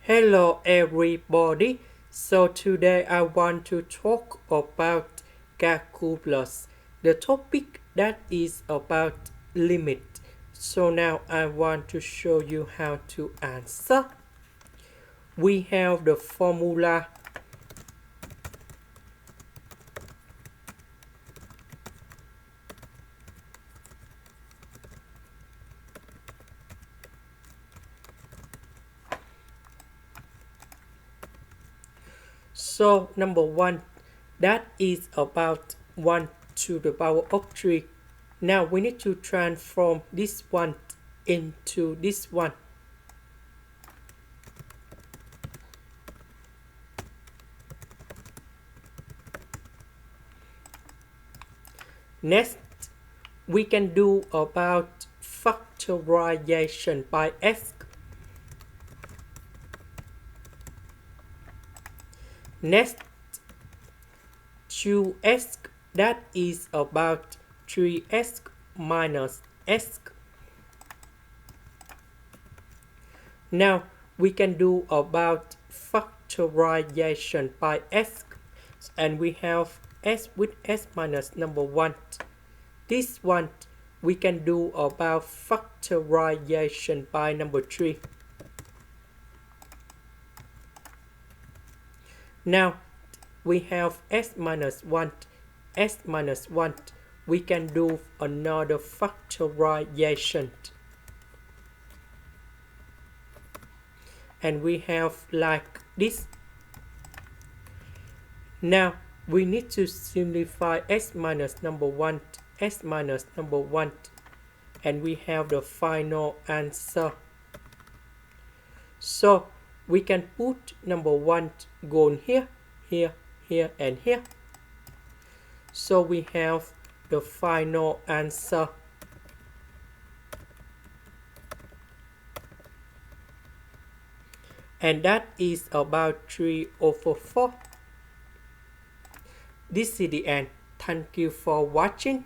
Hello everybody. So today I want to talk about calculus, the topic that is about limit. So now I want to show you how to answer. We have the formula. So number one, that is about 1 to the power of 3. Now we need to transform this one into this one. Next, we can do about factorization by s. Next, 2s, that is about 3s minus s. Now we can do about factorization by s, and we have s with s minus number 1. This one we can do about factorization by number 3. Now we have s minus 1, s minus 1. We can do another factorization. And we have like this. Now we need to simplify s minus number 1, s minus number 1, and we have the final answer. So we can put number 1 going here, here, here, and here. So we have the final answer. And that is about 3/4. This is the end. Thank you for watching.